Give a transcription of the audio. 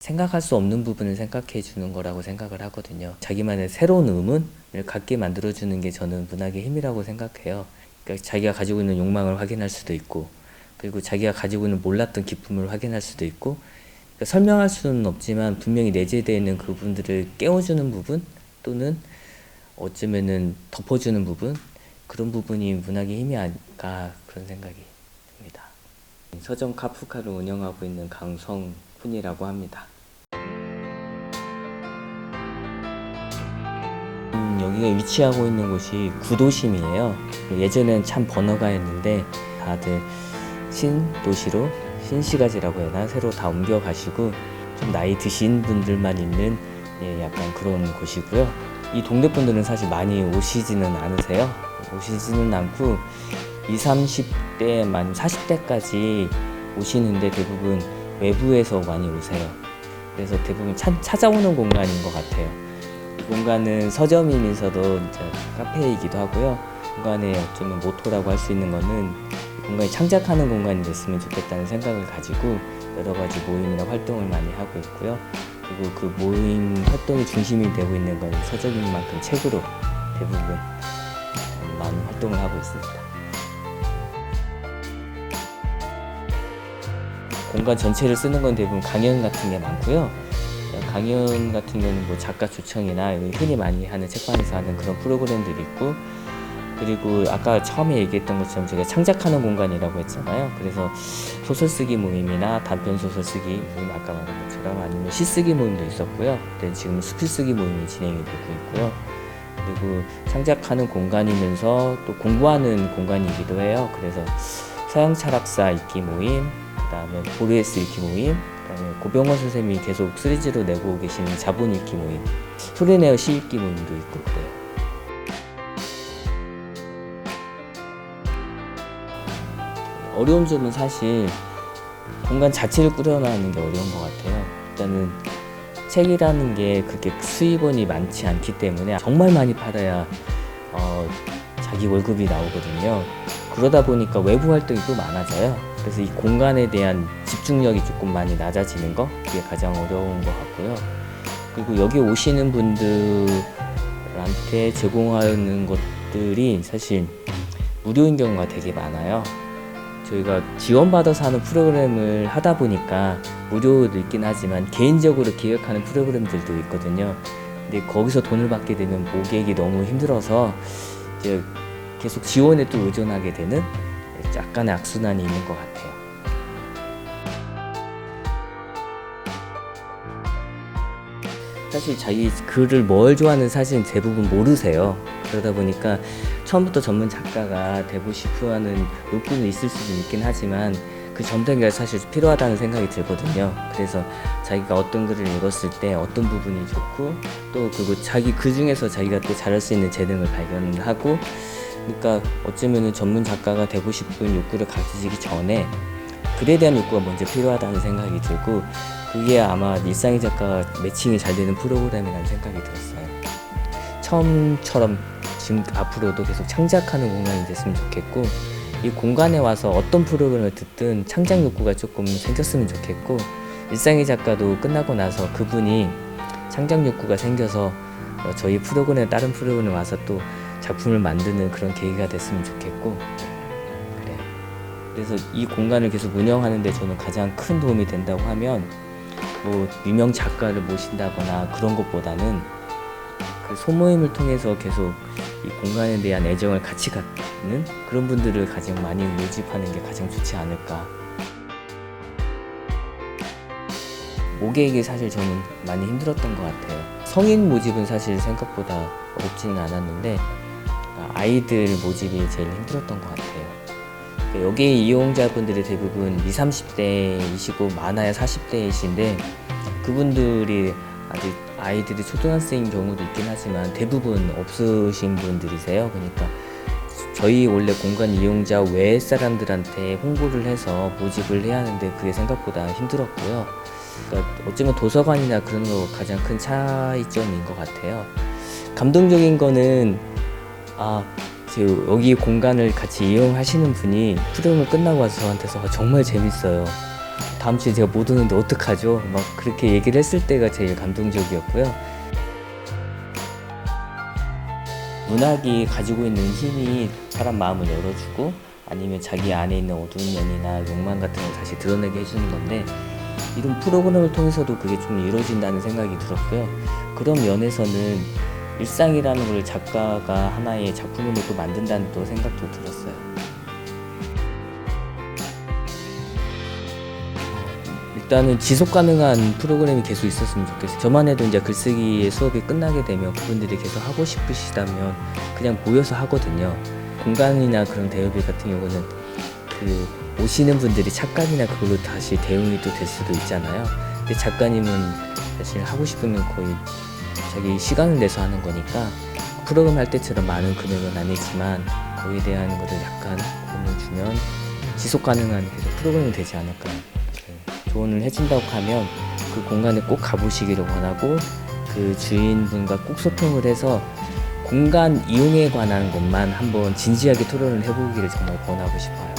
생각할 수 없는 부분을 생각해 주는 거라고 생각을 하거든요. 자기만의 새로운 의문을 갖게 만들어주는 게 저는 문학의 힘이라고 생각해요. 그러니까 자기가 가지고 있는 욕망을 확인할 수도 있고, 그리고 자기가 가지고 있는 몰랐던 기쁨을 확인할 수도 있고, 그러니까 설명할 수는 없지만 분명히 내재되어 있는 그분들을 깨워주는 부분, 또는 어쩌면은 덮어주는 부분, 그런 부분이 문학의 힘이 아닐까, 그런 생각이 듭니다. 서점 카프카를 운영하고 있는 강성훈이라고 합니다. 여기가 위치하고 있는 곳이 구도심이에요. 예전엔 참 번화가였는데 다들 신도시로, 신시가지라고 해야 하나, 새로 다 옮겨가시고 좀 나이 드신 분들만 있는 약간 그런 곳이고요. 이 동네 분들은 사실 많이 오시지는 않으세요. 오시지는 않고 20, 30대, 만 40대까지 오시는데 대부분 외부에서 많이 오세요. 그래서 대부분 찾아오는 공간인 것 같아요. 이 공간은 서점이면서도 이제 카페이기도 하고요. 공간의 어쩌면 모토라고 할 수 있는 거는 이 공간이 창작하는 공간이 됐으면 좋겠다는 생각을 가지고 여러 가지 모임이나 활동을 많이 하고 있고요. 그리고 그 모임 활동이 중심이 되고 있는 건 서점인 만큼 책으로 대부분 많은 활동을 하고 있습니다. 공간 전체를 쓰는 건 대부분 강연 같은 게 많고요. 강연 같은 경우는 뭐 작가 초청이나 흔히 많이 하는 책방에서 하는 그런 프로그램들이 있고, 그리고 아까 처음에 얘기했던 것처럼 제가 창작하는 공간이라고 했잖아요. 그래서 소설 쓰기 모임이나 단편 소설 쓰기 모임, 아까 말한 것처럼, 아니면 시 쓰기 모임도 있었고요. 근데 지금 수필 쓰기 모임이 진행이 되고 있고요. 그리고 창작하는 공간이면서 또 공부하는 공간이기도 해요. 그래서 서양 철학사 읽기 모임, 그다음에 보르헤스 읽기 모임, 그다음에 고병원 선생님이 계속 시리즈로 내고 계시는 자본 읽기 모임, 소리내어 시 읽기 모임도 있고 그래요. 어려운 점은 사실 공간 자체를 꾸려나가는 게 어려운 것 같아요. 일단은 책이라는 게 그렇게 수입원이 많지 않기 때문에 정말 많이 팔아야 자기 월급이 나오거든요. 그러다 보니까 외부 활동이 또 많아져요. 그래서 이 공간에 대한 집중력이 조금 많이 낮아지는 거, 그게 가장 어려운 것 같고요. 그리고 여기 오시는 분들한테 제공하는 것들이 사실 무료인 경우가 되게 많아요. 저희가 지원받아서 하는 프로그램을 하다 보니까 무료도 있긴 하지만 개인적으로 기획하는 프로그램들도 있거든요. 근데 거기서 돈을 받게 되면 모객이 너무 힘들어서 이제 계속 지원에 또 의존하게 되는 약간의 악순환이 있는 것 같아요. 사실 자기 글을 뭘 좋아하는 사실은 대부분 모르세요. 그러다 보니까 처음부터 전문 작가가 되고 싶어하는 욕구는 있을 수도 있긴 하지만 그 전단계가 사실 필요하다는 생각이 들거든요. 그래서 자기가 어떤 글을 읽었을 때 어떤 부분이 좋고, 또 그리고 자기 그 중에서 자기가 또 잘할 수 있는 재능을 발견하고, 그러니까 어쩌면은 전문 작가가 되고 싶은 욕구를 가지기 전에 글에 대한 욕구가 먼저 필요하다는 생각이 들고, 그게 아마 일상의 작가가 매칭이 잘 되는 프로그램이라는 생각이 들었어요. 처음처럼 지금 앞으로도 계속 창작하는 공간이 됐으면 좋겠고, 이 공간에 와서 어떤 프로그램을 듣든 창작 욕구가 조금 생겼으면 좋겠고, 일상의 작가도 끝나고 나서 그분이 창작 욕구가 생겨서 저희 프로그램, 다른 프로그램에 와서 또 작품을 만드는 그런 계기가 됐으면 좋겠고, 그래요. 그래서 이 공간을 계속 운영하는데 저는 가장 큰 도움이 된다고 하면, 뭐 유명 작가를 모신다거나 그런 것보다는 그 소모임을 통해서 계속 이 공간에 대한 애정을 같이 갖는 그런 분들을 가장 많이 모집하는 게 가장 좋지 않을까. 모객이 사실 저는 많이 힘들었던 것 같아요. 성인 모집은 사실 생각보다 어렵지는 않았는데 아이들 모집이 제일 힘들었던 것 같아요. 여기 이용자분들이 대부분 20, 30대이시고 많아야 40대이신데 그분들이 아직 아이들이 초등학생인 경우도 있긴 하지만 대부분 없으신 분들이세요. 그러니까 저희 원래 공간 이용자 외 사람들한테 홍보를 해서 모집을 해야 하는데 그게 생각보다 힘들었고요. 그러니까 어쩌면 도서관이나 그런 거 가장 큰 차이점인 것 같아요. 감동적인 거는 여기 공간을 같이 이용하시는 분이 프로그램을 끝나고 와서 저한테서 정말 재밌어요. 다음 주에 제가 못 오는데 어떡하죠? 막 그렇게 얘기를 했을 때가 제일 감동적이었고요. 문학이 가지고 있는 힘이 사람 마음을 열어주고 아니면 자기 안에 있는 어두운 면이나 욕망 같은 걸 다시 드러내게 해주는 건데, 이런 프로그램을 통해서도 그게 좀 이루어진다는 생각이 들었고요. 그런 면에서는 일상이라는 걸 작가가 하나의 작품으로 또 만든다는 또 생각도 들었어요. 일단은 지속 가능한 프로그램이 계속 있었으면 좋겠어요. 저만 해도 이제 글쓰기의 수업이 끝나게 되면 그분들이 계속 하고 싶으시다면 그냥 모여서 하거든요. 공간이나 그런 대여비 같은 경우는 그 오시는 분들이 착각이나 그걸로 다시 대응이 또 될 수도 있잖아요. 근데 작가님은 사실 하고 싶으면 거의 자기 시간을 내서 하는 거니까 프로그램 할 때처럼 많은 금액은 아니지만 거기에 대한 거를 약간 돈을 주면 지속 가능한 계속 프로그램이 되지 않을까. 조언을 해준다고 하면 그 공간에 꼭 가보시기를 원하고, 그 주인분과 꼭 소통을 해서 공간 이용에 관한 것만 한번 진지하게 토론을 해보기를 정말 권하고 싶어요.